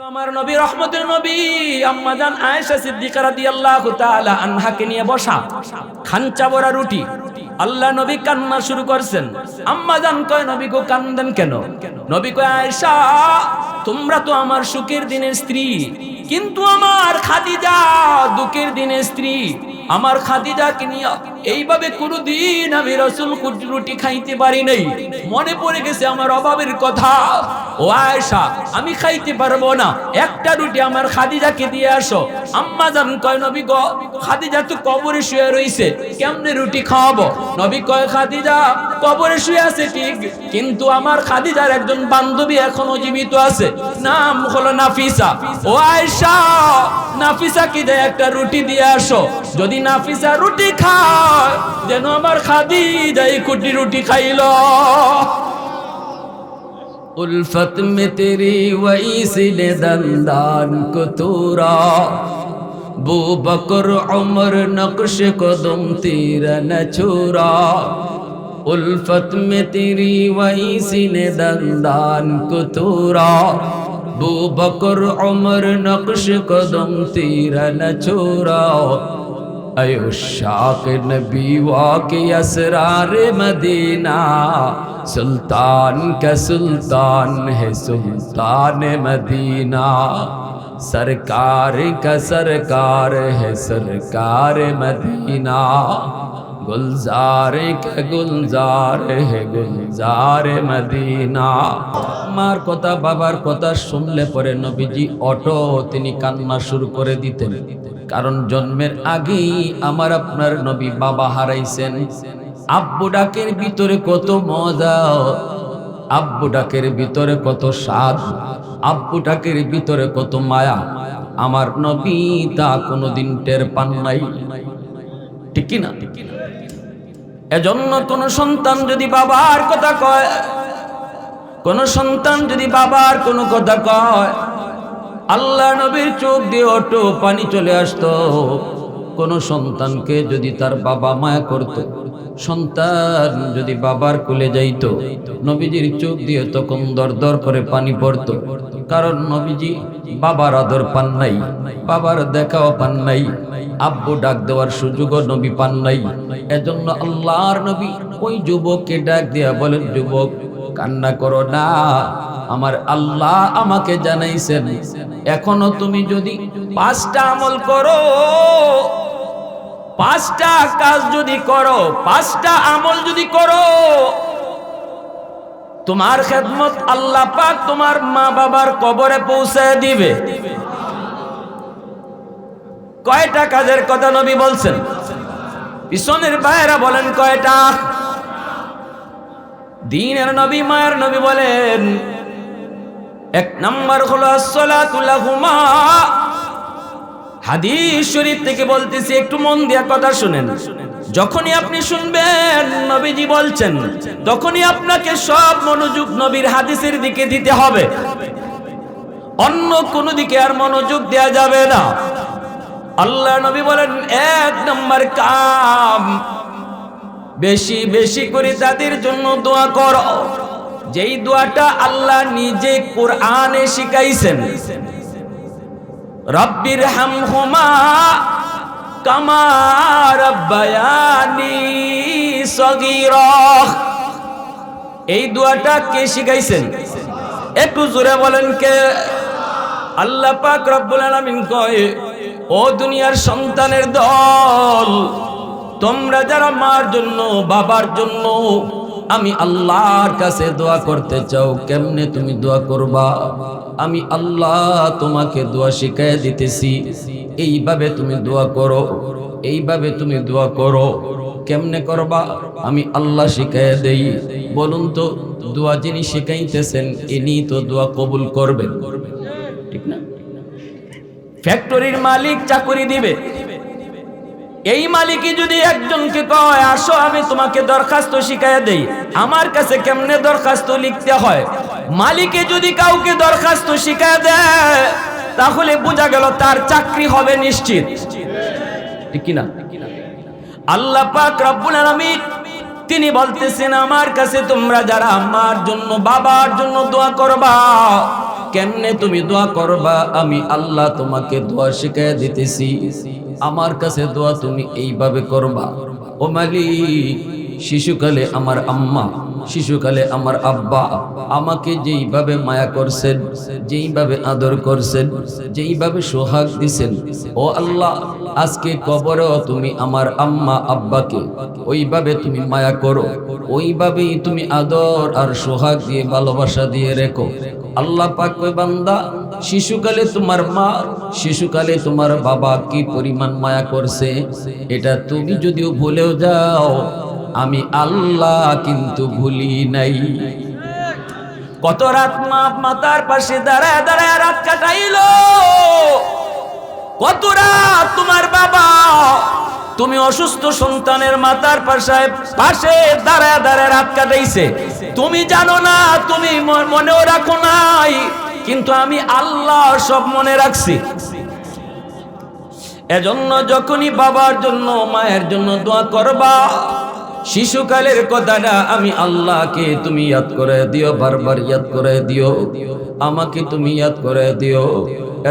আমার নবী রহমতের নবী আম্মা জান আয়েশা সিদ্দিকা রাদিয়াল্লাহু তাআলা আনহাকে নিয়ে বসা খানচা ভরা রুটি। আল্লাহ নবী কান্না শুরু করছেন। আম্মা জান কয়, নবী গো কান্দেন কেন? নবী কয়, আয়েশা তোমরা তো আমার সুখের দিনের স্ত্রী, কিন্তু আমার খাদিজা দুঃখের দিনের স্ত্রী। আমার খাদিজাকে নিয়ে এইভাবে কোনদিন আমি রাসূল রুটি খাইতে পারি নাই। মনে পড়ে গেছে আমার অভাবের কথা। ও আয়েশা, আমি খাইতে পারবো না, একটা রুটি আমার খাদিজাকে দিয়ে আসো। আম্মা জান কয়, নবী গো খাদিজা তো কবরে শুয়ে রইছে, কেমনে রুটি খাওয়াবো? নবী কয়, খাদিজা কবরে শুয়ে আছে ঠিক, কিন্তু আমার খাদিজার একজন বান্ধবী এখনো জীবিত আছে, নাম হলো নাফিসা। ও আয়েশা, নাফিসাকে দিয়ে একটা রুটি দিয়ে আসো। যদি নাফিসা রুটি খায়, যেন আমার খাদিজা এই কোটি রুটি খাইলো। उल्फत में तेरी वैसी ने दंदान को तूरा, बू बकर उमर नक्श कदम तेरा न छुरा। उल्फत में तेरी वैसी ने दंदान को तूरा, बू बकर उमर नक्श कदम तेरा न छुरा। अयो शाक नबी वाके असरार मदीना, सुल्तान का सुल्तान है सुल्तान मदीना, सरकार का सरकार है सरकार मदीना, गुलजार का गुलजार है गुलजार मदीना। मार কথা বাবার কথা শুনলে পরে নবীজি অটো তিনি কান্না শুরু করে দিতেন, কারণ জন্মের আগেই আমার আপনার নবী বাবা হারাইছেন। আব্বু ডাকের ভিতরে কত মজা, আব্বু ডাকের ভিতরে কত স্বাদ, আব্বু ডাকের ভিতরে কত মায়া, আমার নবী তা কোনোদিন টের পান নাই। ঠিক কি না? এজন্য কোন সন্তান যদি বাবার কথা কয়, কোন সন্তান যদি বাবার কোন কথা কয়, আল্লাহ নবীর চোখ দিয়ে অটো পানি চলে আসতো। কোন সন্তানকে যদি তার বাবা মায়া করত, সন্তান যদি বাবার কোলে যাইতো, নবীজির চোখ দিয়ে তখন দর দর করে পানি পড়তো। কারণ নবীজি বাবার আদর পান নাই, বাবার দেখাও পান নাই, আব্বু ডাক দেওয়ার সুযোগও নবী পান নাই। এজন্য আল্লাহর নবী ওই যুবককে ডাক দিয়া বলেন, যুবক কান্না করো না, আমার আল্লাহ আমাকে জানাইছেন এখনো তুমি যদি 5টা আমল করো, 5টা কাজ যদি করো, 5টা আমল যদি করো, তোমার খেদমত আল্লাহ পাক তোমার মা বাবার কবরে পৌঁছায় দিবে। কয়টা কাজের কথা নবী বলছেন? পিছনের ভাইরা বলেন কয়টা? দ্বীনের নবী মায়ের নবী বলেন 1 নাম্বার হলো আসসালাতু লাহুমা। হাদিস শরীফ থেকে বলতেছি, একটু মন দিয়া কথা শুনেন। যখনই আপনি শুনবেন নবীজি বলছেন, তখনই আপনাকে সব মনোযোগ নবীর হাদিসের দিকে দিতে হবে, অন্য কোনো দিকে আর মনোযোগ দেয়া যাবে না। আল্লাহ নবী বলেন 1 নাম্বার কাম, বেশি বেশি করে তাদের জন্য দোয়া করো যেই দোয়াটা আল্লাহ নিজে কোরআনে শিখাইছেন। রব্বির হামহুমা কামা রাব্বায়ানি সগীরা। এই দোয়াটা কে শিখাইছেন? একটু জোরে বলেন কে? আল্লাহ পাক রব্বুল আলামিন কয়, ও দুনিয়ার সন্তানের দল, তোমরা যারা মার জন্য বাবার জন্য আমি আল্লাহর কাছে দোয়া করতে চাও, কেমনে তুমি দোয়া করবা? আমি আল্লাহ তোমাকে দোয়া শিখাইয়া দিতেছি, এইভাবে তুমি দোয়া করো, এইভাবে তুমি দোয়া করো। কেমনে করবা আমি আল্লাহ শিখাইয়া দেই। বলুন তো, দোয়া যিনি শিখাইতেছেন ইনি তো দোয়া কবুল করবেন, ঠিক না? ফ্যাক্টরির মালিক চাকরি দিবে, এই মালিকই যদি একজনকে কয় আসো আমি তোমাকে দরখাস্ত শিখাইয়া দেই, আমার কাছে কেমনে দরখাস্ত লিখতে হয়, মালিকে যদি কাউকে দরখাস্ত শিখাইয়া দেয়, তাহলে বোঝা গেল তার চাকরি হবে নিশ্চিত, ঠিক কি না? আল্লাহ পাক রব্বুল আলামিন তিনি বলতেছেন, আমার কাছে তোমরা যারা আমার জন্য বাবার জন্য দোয়া করবা, কেমনে তুমি দোয়া করবা আমি আল্লাহ তোমাকে দোয়া শিখিয়ে দিতেছি। আমার কাছে দোয়া তুমি এইভাবে করবা। ও মালিক, শিশুকালে আমার আম্মা, শিশুকালে আমার আব্বা আমাকে যেইভাবে মায়া করছেন, যেইভাবে আদর করছেন, যেইভাবে সোহাগ দিছেন, ও আল্লাহ আজকে কবরেও তুমি আমার আম্মা আব্বাকে ওইভাবে তুমি মায়া করো, ওইভাবেই তুমি আদর আর সোহাগ দিয়ে ভালোবাসা দিয়ে রেখো। আল্লাহ পাক কয় বান্দা, শিশুকালে তোমার মা, শিশুকালে তোমার বাবা কি পরিমাণ মায়া করছে, এটা তুমি যদিও ভুলেও যাও, আমি আল্লাহ কিন্তু ভুলি নাই। কত রাত মা মাতার পাশে দাঁড়ায় দাঁড়ায় রাত কাটাইলো, কত রাত তোমার বাবা তুমি অসুস্থ সন্তানের মাতার পাশে দাঁড়ায় দাঁড়ায় রাত কাটাইছে। তুমি জানো না, তুমি মনেও রাখো নাই, কিন্তু আমি আল্লাহ সব মনে রাখছি। এজন্য যখনই বাবার জন্য মায়ের জন্য দোয়া করবা, শিশুকালের কথাটা আমি আল্লাহকে তুমি ইয়াদ করে দিও, বারবার ইয়াদ করে দিও, আমাকে তুমি ইয়াদ করে দিও।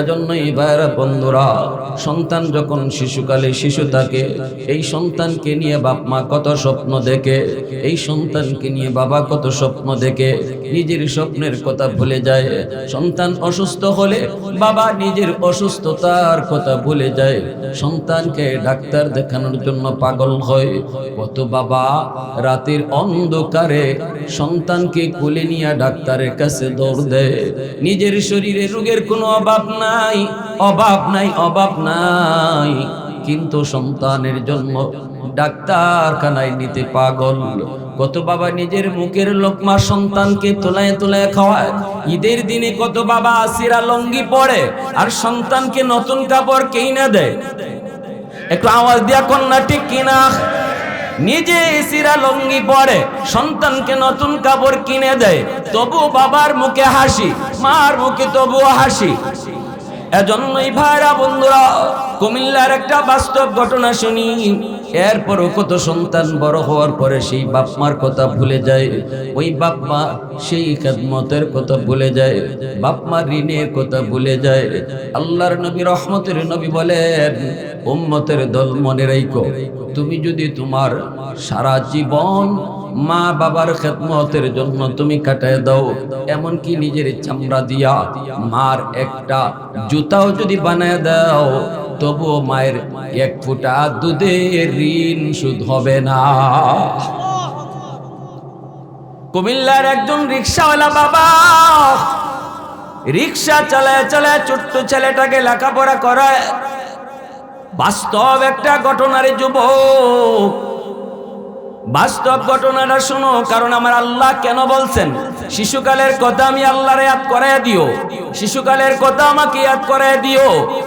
এজন্যই ভাইরা বন্ধুরা, সন্তান যখন শিশুকালে শিশু থাকে, এই সন্তানকে নিয়ে বাপ মা কত স্বপ্ন দেখে, এই সন্তানকে নিয়ে বাবা কত স্বপ্ন দেখে, নিজের স্বপ্নের কথা ভুলে যায়। সন্তান অসুস্থ হলে বাবা নিজের অসুস্থতার কথা ভুলে যায়, সন্তানকে ডাক্তার দেখানোর জন্য পাগল হয়। কত বাবা রাতের অন্ধকারে সন্তানকে কোলে নিয়ে ডাক্তারের কাছে দৌড় দেয়। নিজের শরীরে রোগের কোনো অভাব নাই, অভাব নাই, অভাব নাই, কিন্তু সন্তানের জন্য ডাক্তারখানায় নিতে পাগল। কত বাবা নিজের মুখের লোকমা সন্তানকে তোলায় তোলায় খাওয়ায়। ঈদের দিনে কত বাবা সিরা লঙ্গি পরে আর সন্তানকে নতুন কাপড় কিনে দেয়। একটু আওয়াজ দিয়া কন্যা ঠিক কিনা? নিজে সিরা লঙ্গি পরে সন্তানকে নতুন কাপড় কিনে দেয়, তবু বাবার মুখে হাসি, মার মুখে তবুও হাসি। এজন্যই ভাইরা বন্ধুরা, কুমিল্লার একটা বাস্তব ঘটনা শুনি। এরপরও কত সন্তান বড় হওয়ার পরে সেই বাপ মার কথা ভুলে যায়, ওই বাপ মা সেই খেদমতের কথা ভুলে যায়, বাপ মার ঋণের কথা ভুলে যায়। আল্লাহর নবী, রহমতের নবী বলেন, উম্মতের দল মনে রাখো, তুমি যদি তোমার সারা জীবন মা বাবার খেদমতের জন্য তুমি কাটায় দাও, এমনকি নিজের চামড়া দিয়া মার একটা জুতাও যদি বানায় দাও, তবুও মায়ের এক ফোঁটা দুধের ঋণ শোধ হবে না। কুমিল্লার একজন রিক্সাওয়ালা বাবা রিক্সা চালায় চালায় ছোট্ট ছেলেটাকে লেখাপড়া করায়। বাস্তব একটা ঘটনার যুবক, বাস্তব ঘটনাটা শোনো, কারণ আমার আল্লাহ কেন বলছেন শিশুকালের কথা আমি আল্লাহরে ইয়াদ করায় দিও, শিশুকালের কথা আমাকে ইয়াদ করায় দিও।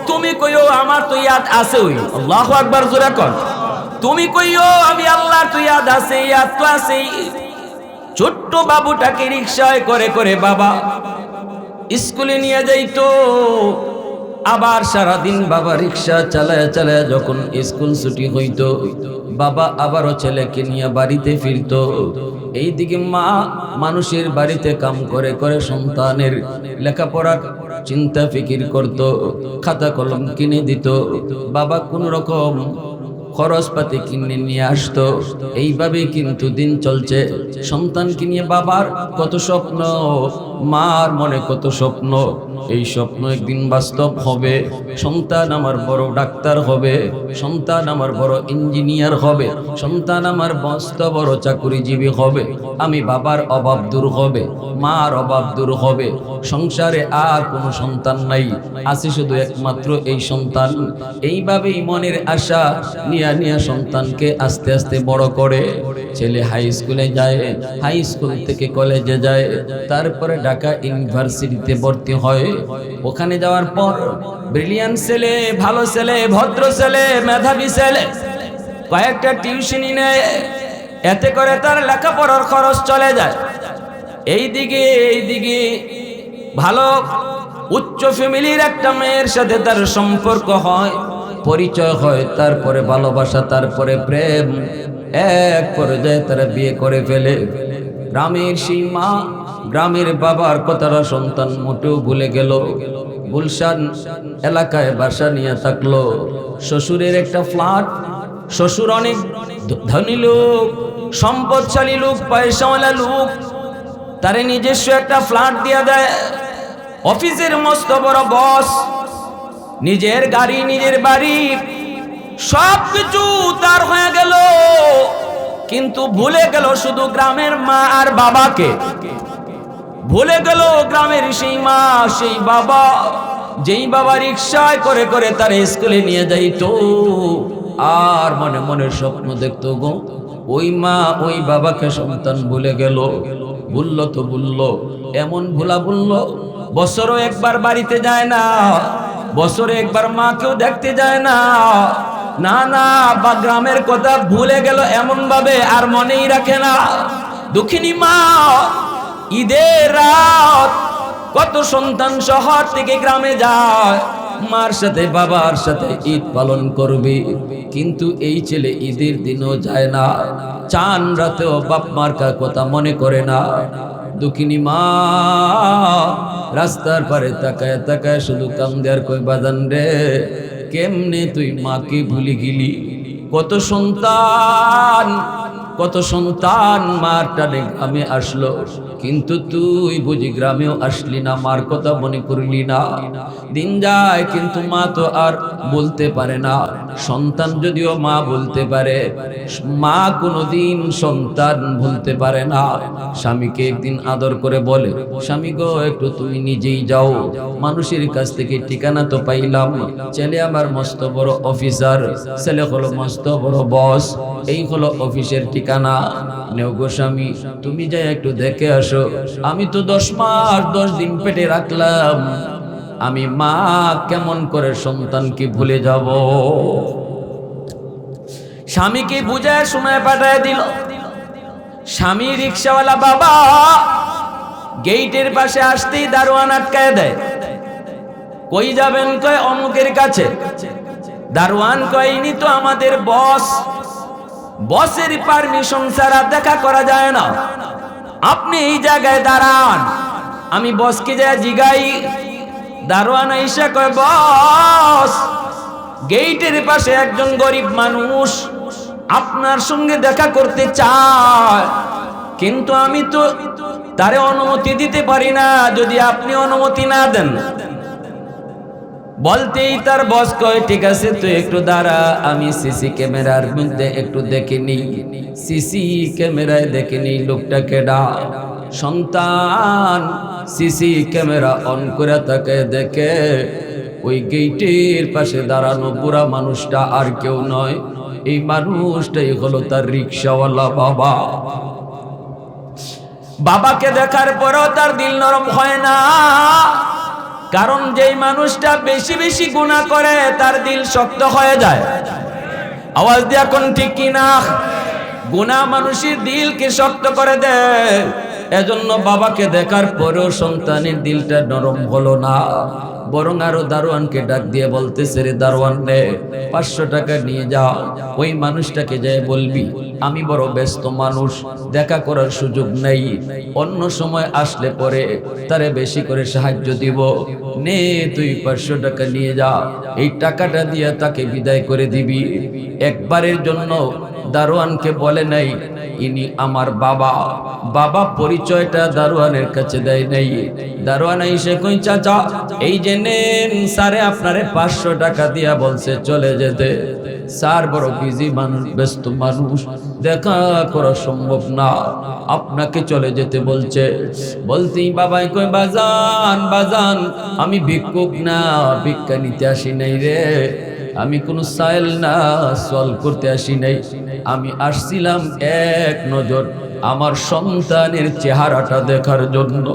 তুমি কইও আমার তো ইয়াদ আছে, ওই আল্লাহু আকবার জোরে কর। তুমি কইও আমি আল্লাহর তো ইয়াদ আছে, ইয়াদ তো আছে। ছোট্ট বাবুটাকে রিকশায় করে করে বাবা স্কুলে নিয়ে যাইতো, আবার সারাদিন বাবা রিক্সা চালায় চালায় যখন স্কুল ছুটি হইতো, বাবা আবারও ছেলেকে নিয়ে বাড়িতে ফিরতো। এইদিকে মা মানুষের বাড়িতে কাম করে করে সন্তানের লেখাপড়ার চিন্তা ফিকির করত, খাতা কলম কিনে দিত, বাবা কোন রকম খরচপাতি কিনে নিয়ে আসতো। এইভাবে কিন্তু দিন চলছে। সন্তানকে নিয়ে বাবার কত স্বপ্ন, মার মনে কত স্বপ্ন। এই স্বপ্ন একদিন বাস্তব হবে। সন্তান আমার বড় ডাক্তার হবে, সন্তান আমার বড় ইঞ্জিনিয়ার হবে, সন্তান আমার মস্ত বড় চাকুরিজীবী হবে। আমি বাবার অভাব দূর হবে, মার অভাব দূর হবে। সংসারে আর কোনো সন্তান নাই, আছে শুধু একমাত্র এই সন্তান। এইভাবেই মনের আশা নিয়ে নিয়ে সন্তানকে আস্তে আস্তে বড় করে। ছেলে হাই স্কুলে যায়, হাই স্কুল থেকে কলেজে যায়, তারপরে ঢাকা ইউনিভার্সিটিতে ভর্তি হয়। ওখানে যাওয়ার পর ব্রিলিয়ান্ট ছেলে, ভালো ছেলে, ভদ্র ছেলে, মেধাবী ছেলে কয়েকটা টিউশনি নেয়, এতে করে তার লেখাপড়ার খরচ চলে যায়। এইদিকে ভালো উচ্চ ফ্যামিলির একটা মেয়ের সাথে তার সম্পর্ক হয়, পরিচয় হয়, তারপরে ভালোবাসা, তারপরে প্রেম। এক পর্যায়ে তারা বিয়ে করে ফেলে। গ্রামের সেই মা গ্রামের বাবার কথাটা সন্তান মোটেও ভুলে গেল। গুলশান এলাকায় বাসা নিয়ে থাকলো। শ্বশুরের একটা ফ্ল্যাট, শ্বশুর অনেক ধনী লোক, সম্পদশালী লোক, পয়সাওয়ালা লোক, তারে নিজস্ব একটা ফ্ল্যাট দিয়া দেয়। অফিসের মস্ত বড় বস, নিজের গাড়ি, নিজের বাড়ি, সবকিছু তার হয়ে গেল, কিন্তু ভুলে গেল শুধু গ্রামের মা আর বাবাকে। ভুলে গেল গ্রামের সেই মা, সেই বাবা, যেই বাবা রিকশায় করে করে তার স্কুলে নিয়ে যাইতো, আর মনে মনে স্বপ্ন দেখতো গো। ওই মা ওই বাবাকে সন্তান ভুলে গেল। ভুলল তো ভুলল, এমন ভুলা ভুলল, বছরও একবার বাড়িতে যায় না, বছরে একবার মাকেও দেখতে যায় না। না না, বা গ্রামের কথা ভুলে গেল এমন ভাবে, আর মনেই রাখে না। দুঃখিনী মা, ঈদের রাত কত সন্তান শহর থেকে গ্রামে যায়, মার সাথে বাবার সাথে ঈদ পালন করবে, কিন্তু এই ছেলে ঈদের দিনও যায় না, চান রাতেও বাপ মার কথা মনে করে না। দুঃখিনী মা রাস্তার পারে তাকায় তাকায় শুধু কান্দে আর কই, বাজান রে কেমনে তুই মাকে ভুলে গেলি? কত সন্তান, কত সন্তান মার টানে গ্রামে আসলো, কিন্তু তুই বুঝি গ্রামেও আসলি না, মার কথা মনে করলি না। দিন যায় কিন্তু মা তো আর বলতে পারে না। সন্তান যদিও মা বলতে পারে, মা কোনোদিন সন্তান বলতে পারে না। স্বামীকে একদিন আদর করে বলে, স্বামী গো একটু তুমি নিজেই যাও, মানুষের কাছ থেকে ঠিকানা তো পাইলাম, ছেলে আমার মস্ত বড় অফিসার, ছেলে হলো মস্ত বড় বস, এই হলো অফিসের ঠিকানা, নেও গো স্বামী তুমি যাই একটু দেখে আসো। আমি তো 10 মাস 10 দিন পেটে রাখলাম, আমি মা কেমন করে সন্তানকে ভুলে যাব? স্বামীকে বুঝায় শোনায় পাঠায় দিল। স্বামী রিকশাওয়ালা বাবা গেটের পাশে আসতেই দারোয়ান আটকায় দেয়। কই যাবেন? কয় অমুকের কাছে। দারোয়ান কয় ইনি তো আমাদের বস, বসের পারমিশন ছাড়া দেখা করা যায় না, আপনি এই জায়গায় দাঁড়ান, আমি বসকে যায় জিগাই। দারোয়ান আইসা কয়, বস গেটের পাশে একজন গরিব মানুষ আপনার সঙ্গে দেখা করতে চায়, কিন্তু আমি তো তারে অনুমতি দিতে পারি না যদি আপনি অনুমতি না দেন। বলতেই তার বস কয়, ঠিক আছে তুই একটু দাঁড়া, আমি সিসি ক্যামেরার মধ্যে একটু দেখে নিই। সিসি ক্যামেরায় দেখে নিই লোকটা কেডা। সন্তান সিসি ক্যামেরা অন করে তাকে দেখে ওই গেটের পাশে দাঁড়ানো বুড়া মানুষটা আর কেউ নয়, এই মানুষটাই হলো তার রিকশাওয়ালা বাবা। বাবাকে দেখার পরও তার দিল নরম হয় না, কারণ যেই মানুষটা বেশি বেশি গুনাহ করে তার দিল শক্ত হয়ে যায়। আওয়াজ দিয়া কোন ঠিক কিনা? গুনাহ মানুষের দিলকে শক্ত করে দেয়। এজন্য বাবাকে দেখার পরেও সন্তানের দিলটা নরম হলো না, বরং আরো দারোয়ানকে ডাক দিয়ে বলতেছে, রে দারোয়ান রে 500 টাকা নিয়ে যাও, ওই মানুষটাকে যায় বলবি আমি বড় ব্যস্ত মানুষ, দেখা করার সুযোগ নেই, অন্য সময় আসলে পরে তারে বেশি করে সাহায্য দিব, নে তুই 500 টাকা নিয়ে যা, এই টাকাটা দিয়ে তাকে বিদায় করে দিবি। একবারের জন্য দারোয়ানকে বলে নাই ইনি আমার বাবা, বাবা পরিচয়টা দারোয়ানের কাছে দেয় নাই। দারোয়ান এসে কই, চাচা এই যে নেন, স্যারে আপনারে 500 টাকা দিয়া বলছে চলে যেতে। স্যার বড় বিজি মানুষ, ব্যস্ত মানুষ, দেখা করা সম্ভব না, আপনাকে চলে যেতে বলছে। বলতেই বাবাই কই, বাজান বাজান আমি ভিক্ষুক না, ভিক্ষা নিতে আসি নাই রে, আমি কোনো সাইল না, সল করতে আসি নাই, আমি আসছিলাম এক নজর আমার সন্তানের চেহারাটা দেখার জন্য।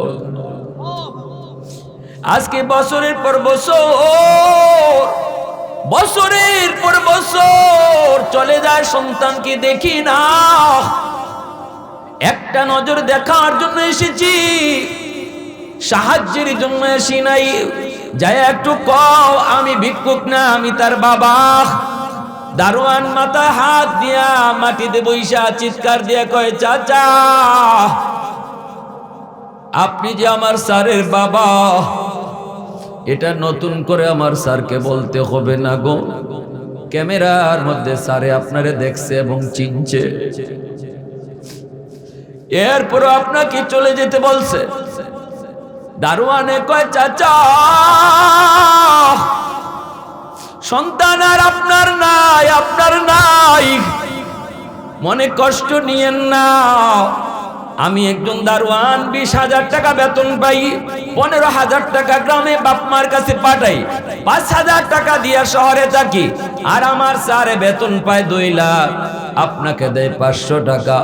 আজকে বছরের পর বছর, বছরের পর বছর চলে যায়, সন্তানকে দেখি না, একটা নজর দেখার জন্য এসেছি, সাহায্যের জন্য আসি নাই। যাই একটু কও আমি ভিক্ষুক না, আমি তার বাবা। দারোয়ান মাথায় হাত দিয়া মাটিতে বইসা চিৎকার দিয়া কয়, চাচা আপনি যে আমার স্যারের বাবা, এটা নতুন করে আমার স্যারকে বলতে হবে না গো। ক্যামেরার মধ্যে স্যারে আপনারে দেখছে এবং চিনছে, এরপর আপনাকে চলে যেতে বলছে। দারোয়ানে কয়, চাচা সন্তান আর আপনার নাই, আপনার নাই, মনে কষ্ট নিয়েন না। আমি একজন দারোয়ান, 20,000 টাকা বেতন পাই, 15,000 টাকা গ্রামে বাপ মার কাছে পাঠাই, 5,000 টাকা দিয়ে শহরে থাকি, আর আমার স্যারে বেতন পায় 2 লাখ, আপনাকে দেয় 500 টাকা।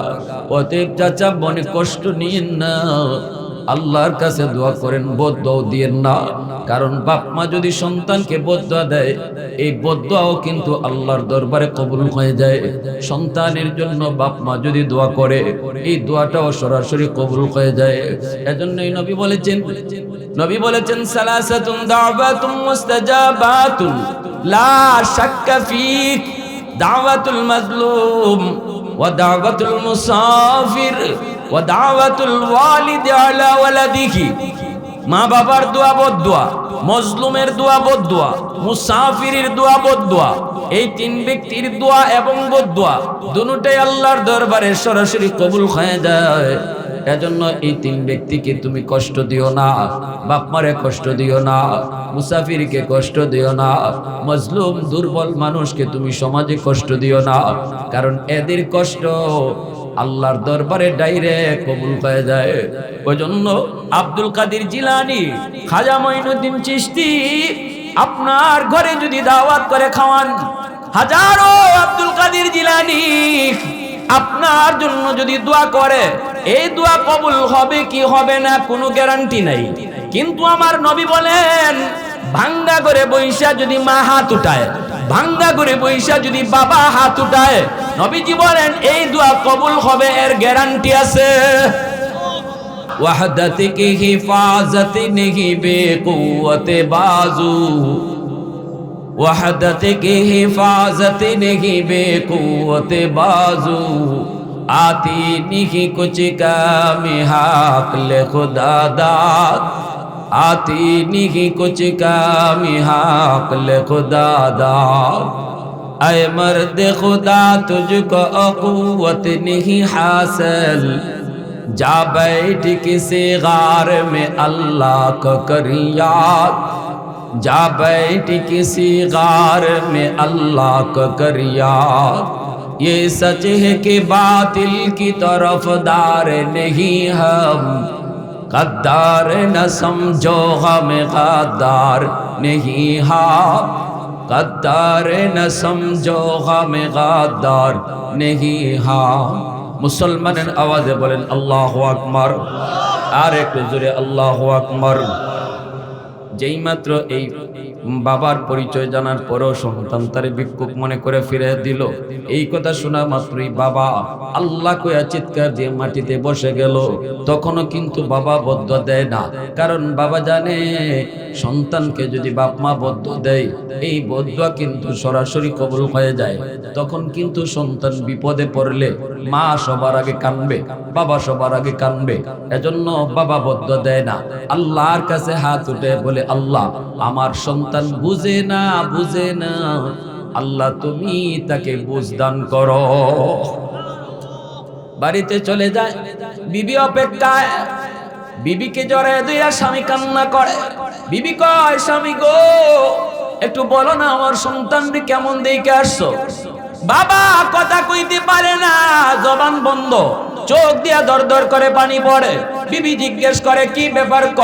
অতএব চাচা মনে কষ্ট নিয়েন না, আল্লাহর কাছে দোয়া করেন, বদদোয়া দিয়েন না। কারণ বাপ মা যদি সন্তানকে বদদোয়া দেয়, এই বদদোয়াও কিন্তু আল্লাহর দরবারে কবুল হয়ে যায়। সন্তানের জন্য বাপ মা যদি দোয়া করে, এই দোয়াটাও সরাসরি কবুল হয়ে যায়। এজন্যই নবী বলেছেন সালাসাতুন দাওয়াতুম মুস্তাজাবাতুন লা শাক্কা ফিক, দাওয়াতুল মাজলুম ওয়া দাওয়াতুল মুসাফির ওয়া দাওয়াতুল ওয়ালিদি আলা ওয়ালাদিহি। মা বাবার দোয়া বদদোয়া, মজলুমের দোয়া বদদোয়া, মুসাফিরের দোয়া বদদোয়া, এই 3 ব্যক্তির দোয়া এবং বদদোয়া দুটোই আল্লাহর দরবারে সরাসরি কবুল হয়ে যায়। এজন্য এই 3 ব্যক্তিকে তুমি কষ্ট দিও না, বাপ মারে কষ্ট দিও না, মুসাফিরকে কষ্ট দিও না, মজলুম দুর্বল মানুষকে তুমি সমাজে কষ্ট দিও না। কারণ এদের কষ্ট আল্লাহর দরবারে ডাইরেক্ট কবুল হয়ে যায়। ওইজন্য আব্দুল কাদের জিলানী, খাজা মঈনুদ্দিন চিশতি আপনার ঘরে যদি দাওয়াত করে খাওয়ান, হাজারো আব্দুল কাদের জিলানী আপনার জন্য যদি দোয়া করে, এই দোয়া কবুল হবে কি হবে না কোনো গ্যারান্টি নাই। কিন্তু আমার নবী বলেন, ভাঙ্গা করে বৈশা যদি মা হাত উঠায়, ভাঙ্গা করে বৈশা যদি বাবা হাত উঠায়, নবীজি বলেন এই দোয়া কবুল হবে, এর গ্যারান্টি আছে। ওয়াহদাতি কি হিফাজতি নেহি বেকুওয়াতে বাজু, ওয়াহদাতি কি হিফাজতি নেহি বেকুওয়াতে বাজু, आती नहीं कुछ कामी हाकले खुदा दाद, आती नहीं कुछ कामी हाकले खुदा दाद। ऐ मर्द खुदा तुझको अक़ुव्वत नहीं हासिल, जा बैठ किसी गार में अल्लाह को कर याद, जा बैठ किसी गार में अल्लाह को कर याद। ये सच है कि बातिल की तरफदार नहीं हम, गद्दार न समझो हमें गद्दार नहीं हम, गद्दार न समझो हमें गद्दार नहीं हम। मुसलमाনের আওয়াজে বলেন আল্লাহু আকবার, আর একটু জোরে আল্লাহু আকবার। যেই মাত্র এই বাবার পরিচয় জানার পরও সন্তান তারে ভিক্ষুক মনে করে ফিরে দিল, এই কথা শোনা মাত্রই বাবা আল্লাহ কইয়া চিৎকার দিয়ে মাটিতে বসে গেল। তখনও কিন্তু বাবা বদদোয়া দেয় না, কারণ বাবা জানে সন্তানকে যদি বাপ মা বদদোয়া দেয়, এই বদদোয়া কিন্তু সরাসরি কবুল হয়ে যায়। তখন কিন্তু সন্তান বিপদে পড়লে মা সবার আগে কাঁদবে, বাবা সবার আগে কাঁদবে। এজন্য বাবা বদদোয়া দেয় না, আল্লাহর কাছে হাত উঠে বলে, আল্লাহ আমার সন্তান বুঝে না, বুঝে না, আল্লাহ তুমি তাকে বুঝ দান করো। বাড়িতে চলে যায়, বিবি অপেক্ষায়, বিবিকে জড়ায় দিয়া স্বামী কান্না করে। বিবি কয়, স্বামী গো একটু বলো না আমার সন্তানকে কেমন দেখে আসছো। বাবা কথা কইতে পারে না, জবান বন্ধ, চোখ দিয়া দর দর করে পানি পড়ে। বিবি জিজ্ঞেস করে কি ব্যাপার ক,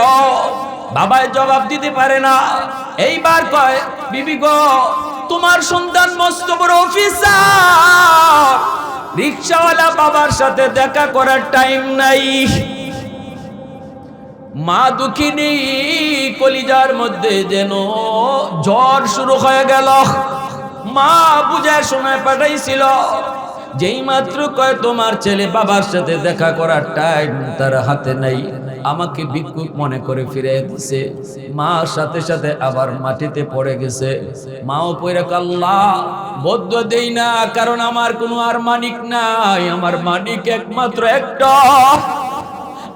বাবায় জবাব দিতে পারে না। এইবার কয়, বিবি গো তোমার সন্তান মস্ত বড় অফিসার, রিকশাওয়ালা বাবার সাথে দেখা করার টাইম নাই। মা দুঃখিনী, কলিজার মধ্যে যেন জ্বর শুরু হয়ে গেল। মা বুঝায় শোনায় পাঠাইছিল, যেই মাত্র কয় তোমার ছেলে বাবার সাথে দেখা করার টাইম তার হাতে নাই, আমাকে ভিক্ষুক মনে করে ফিরে দিছে। মা সাথে সাথে আবার মাটিতে পড়ে গেছে। মাও পয়রা আল্লাহ বদদোয়া দেই না, কারণ আমার কোনো আর মানিক নাই, আমার মানিক একমাত্র একটা,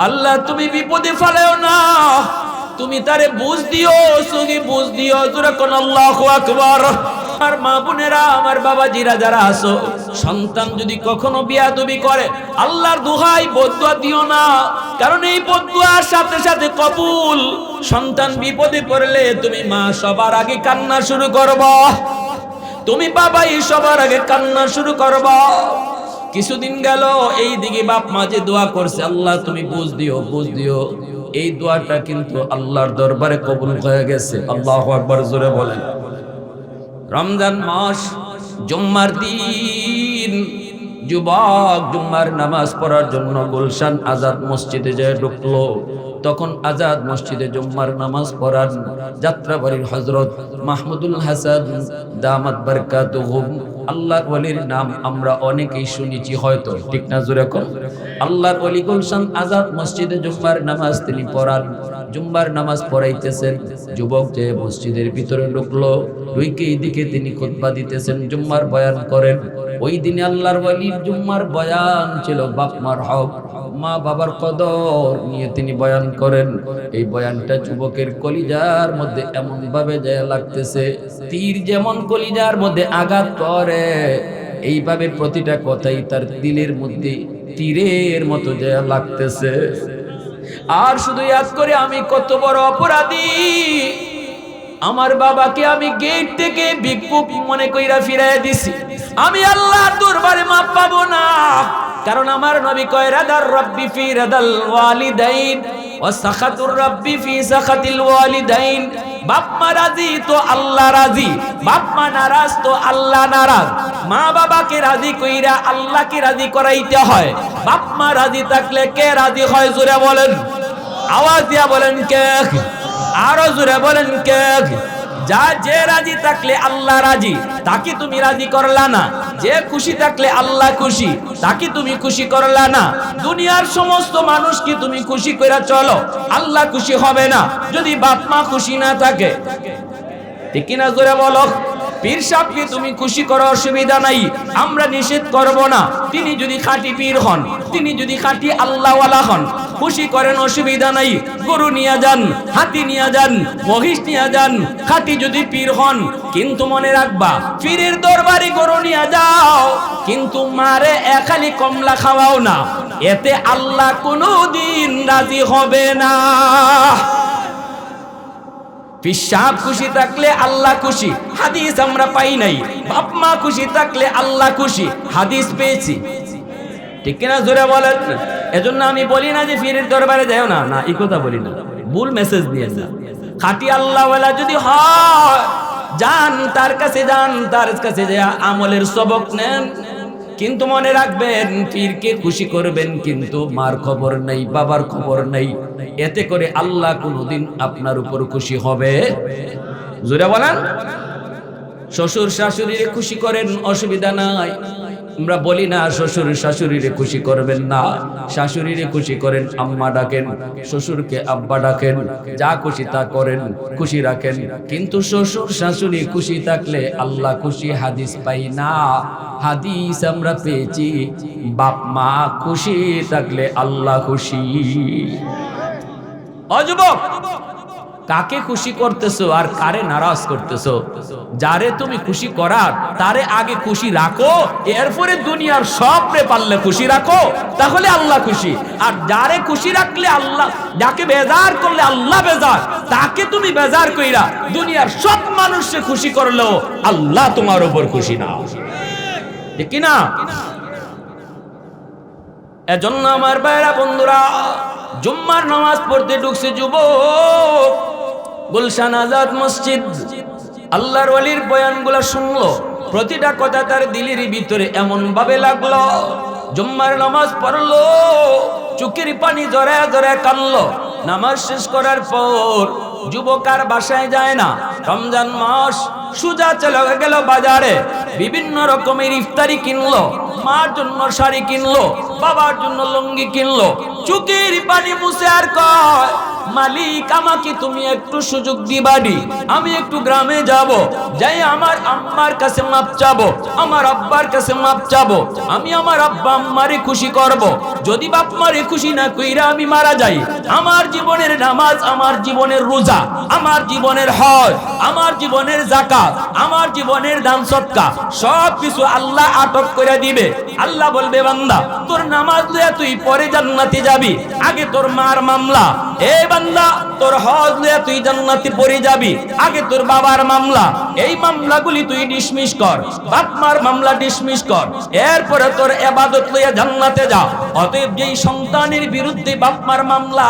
আল্লাহ তুমি বিপদে ফেলেও না, তুমি তারে বুঝ দিও, সহি বুঝ দিও। জোরে কোন আল্লাহু আকবার। আর মা বোনেরা, আমার বাবাজিরা যারা আছো, সন্তান যদি কখনো বিয়াদবি করে, আল্লাহর দোহাই বদদুয়া দিও না, কারণ এই বদদুয়ার সাথে সাথে কবুল। সন্তান বিপদে পড়লে তুমি মা সবার আগে কান্না শুরু করবা, তুমি বাবাই সবার আগে কান্না শুরু করবা। কিছুদিন গেল, এই দিকে বাপ মা যে দোয়া করছে, আল্লাহ তুমি বুঝ দিও, বুঝ দিও, এই দোয়াটা কিন্তু আল্লাহর দরবারে কবুল হয়ে গেছে। আল্লাহু আকবার, জোরে বলেন। রমজান মাস, জুম্মার দিন, যুবক জুম্মার নামাজ পড়ার জন্য গুলশান আজাদ মসজিদে যায় ঢুকলো। তখন আজাদ মসজিদে জুম্মার নামাজ পড়ান যাত্রাবাড়ির হযরত মাহমুদুল হাসান দামাত বারকাতুহুম, আল্লাহর ওলির নাম আমরা অনেকেই শুনেছি হয়তো, ঠিক না? জোরে কোন আল্লাহর ওলি গুলশান আজাদ মসজিদে জুম্মার নামাজ তিনি পড়ান। জুম্মার নামাজ পড়াইতেছেন, যুবক যে মসজিদের ভিতরে ঢুকলো, ঢুকে এইদিকে তিনি খুতবা দিতেছেন, জুম্মার বয়ান করেন। ওই দিনে আল্লাহর ওলির জুম্মার বয়ান ছিল বাপ মার হক, মা বাবার কদর নিয়ে তিনি বয়ান করেন। এই বয়ানটা যুবকের কলিজার মধ্যে এমন ভাবে যায় লাগতেছে, তীর যেমন কলিজার মধ্যে আঘাত করে, এইভাবে প্রতিটা কথাই তার দিলের মধ্যে তীরের মতো যায় লাগতেছে। আর শুধু ইয়াদ করে, আমি কত বড় অপরাধী, আমার বাবাকে আমি গেট থেকে ভিক্ষুক মনে কইরা ফিরাইয়া দিছি, আমি আল্লাহর দরবারে মাপ পাবো না। কারণ আমার নবী কয়, রাদার রাব্বি ফি রাদাল ওয়ালিদাইন ওয়া সাখাতুর রাব্বি ফি সাখাতিল ওয়ালিদাইন। বাপ মা রাজি তো আল্লাহ রাজি, বাপ মা নারাজ তো আল্লাহ নারাজ। মা বাবাকে রাজি কইরা আল্লাহকে রাজি করাইতে হয়। বাপ মা রাজি থাকলে কে রাজি হয়? জোরে বলেন, আওয়াজ দিয়া বলেন কে, আরো জোরে বলেন কে। যা যে রাজি থাকলে আল্লাহ রাজি, তাকে তুমি রাজি করলা না। যে খুশি থাকলে আল্লাহ খুশি, তাকে তুমি খুশি করলা না। দুনিয়ার সমস্ত মানুষকে তুমি খুশি করে চলো, আল্লাহ খুশি হবে না যদি বাপ মা খুশি না থাকে, ঠিক কিনা? জোরে বলো। পীর সাহেবকে তুমি খুশি করো, অসুবিধা নাই, আমরা নিষেধ করব না। তিনি যদি খাঁটি পীর হন, তিনি যদি খাঁটি আল্লাহওয়ালা হন, খুশি করেন, অসুবিধা নাই। গরু নিয়ে যান, হাতি নিয়ে যান, মহিষ নিয়ে যান, খাঁটি যদি পীর হন। কিন্তু মনে রাখবা, পীরের দরবারে গরু নিয়ে যাও, কিন্তু মারে একালি কমলা খাওয়াও না, এতে আল্লাহ কোনোদিন রাজি হবে না। পিসাব খুশি থাকলে আল্লাহ খুশি, হাদিস আমরা পাই নাই। বাপ মা খুশি থাকলে আল্লাহ খুশি, হাদিস পেয়েছি, ঠিক কিনা? জোরে বলেন। এজন্য আমি বলি না যে পীরের দরবারে যাও না, না, এই কথা বলি না, ভুল মেসেজ দিয়ে না। খাঁটি আল্লাহওয়ালা যদি হয়, যান তার কাছে, যান তার কাছে যে আমলের সবক নেন। কিন্তু মনে রাখবেন, পীরকে খুশি করবেন কিন্তু মার খবর নেই, বাবার খবর নেই, এতে করে আল্লাহ কোনোদিন আপনার উপর খুশি হবে? জোরে বলেন। শ্বশুর শাশুড়িরে খুশি করেন, অসুবিধা নাই, আমরা বলি না শ্বশুর শাশুড়িরে খুশি করবেন না। শাশুড়িরে খুশি করেন, আম্মা ডাকেন, শ্বশুরকে আব্বা ডাকেন, যা খুশি তা করেন, খুশি রাখেন। কিন্তু শ্বশুর শাশুড়ি খুশি থাকলে আল্লাহ খুশি, হাদিস পাই না। হাদিস আমরা পেয়েছি, বাপ মা খুশি থাকলে আল্লাহ খুশি। অযুবক, কাকে খুশি করতেছো আর কারে নারাজ করতেছো? যারে তুমি খুশি করার, তারে আগে খুশি রাখো, এরপরে দুনিয়ার সবরে পারলে খুশি রাখো, তাহলে আল্লাহ খুশি। আর যারে খুশি রাখলে আল্লাহ, যাকে বেজার করলে আল্লাহ বেজার, তাকে তুমি বেজার কইরা দুনিয়ার সব মানুষকে খুশি করলেও আল্লাহ তোমার উপর খুশি না, ঠিক কি না? এজন্য আমার ভাইরা বন্ধুরা, জুম্মার নামাজ পড়তে ঢুকছে যুবক গুলশান আজাদ মসজিদ, আল্লাহর ওলির বয়ানগুলো শুনলো, প্রতিটা কথা তার দিলের ভিতরে এমন ভাবে লাগলো। জুম্মার নামাজ পড়লো, চোখের পানি জড়ায় জড়ায় কানলো। নামাজ শেষ করার পর যুবক আর বাসায় যায় না। রমজান মাস, সুজা চলে গেল বাজারে, বিভিন্ন রকমের ইফতারি কিনলো, মার জন্য শাড়ি কিনলো, বাবার জন্য লুঙ্গি কিনলো। চোখের পানি মুছে আর কয়, মালিক আমাকে তুমি একটু সুযোগ দিবানি, আমি একটু গ্রামে যাব, যাই আমার আম্মার কাছে মাপ চাবো, আমার আব্বার কাছে মাপ চাবো, আমি আমার আব্বা আম্মারে খুশি করব। যদি বাপ মারে খুশি না কইরা আমি মারা যাই, আমার জীবনের নামাজ, আমার জীবনের রোজা, আমার জীবনের হজ, আমার জীবনের যাকাত, আমার জীবনের দান সদকা সব কিছু আল্লাহ আটক করে দিবে। আল্লাহ বলবে বান্দা তোর নামাজ লইয়া তুই পরে জান্নাতে যাবি, আগে তোর মার মামলা। এ বান্দা তোর হজ লইয়া তুই জান্নাতে পরে যাবি, আগে তোর বাবার মামলা। এই মামলাগুলি তুই ডিসমিস কর, বাপ মার মামলা ডিসমিস কর, এরপরে তোর ইবাদত লইয়া জান্নাতে যা। অতএব যেই সন্তানের বিরুদ্ধে বাপ মার মামলা,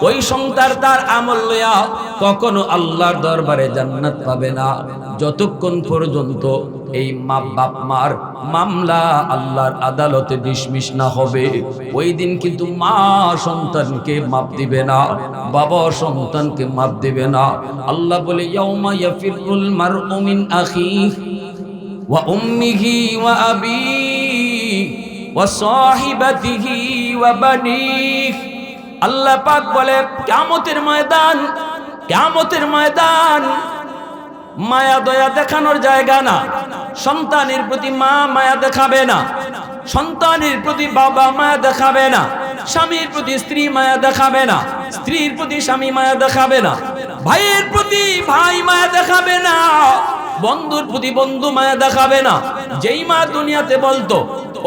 ওই সন্তান তার আমল লইয়া কখনো আল্লাহর দরবারে জান্নাত পাবে না, যতক্ষণ পর্যন্ত এই বাপ মার মামলা আল্লাহর আদালতে ডিসমিস না হবে। ওই দিন কিন্তু মা সন্তানকে মাপ দিবে না, বাবা সন্তানকে মাপ দিবে না। আল্লাহ বলে ইয়াউমা ইয়াফিরুল মারউ মিন আখিহি ওয়া উম্মিহি ওয়া আবিহি ওয়া সাহিবাতিহি ওয়া বানিহি। আল্লাহ পাক বলে কিয়ামতের ময়দান, কিয়ামতের ময়দান মায়া দয়া দেখানোর জায়গা না। সন্তানের প্রতি মা মায়া দেখাবে না, সন্তানের প্রতি বাবা মায়া দেখাবে না, স্বামীর প্রতি স্ত্রী মায়া দেখাবে না, স্ত্রীর প্রতি স্বামী মায়া দেখাবে না, ভাইয়ের প্রতি ভাই মায়া দেখাবে না, বন্ধুর প্রতি বন্ধু মায়া দেখাবে না। যেই মা দুনিয়াতে বলতো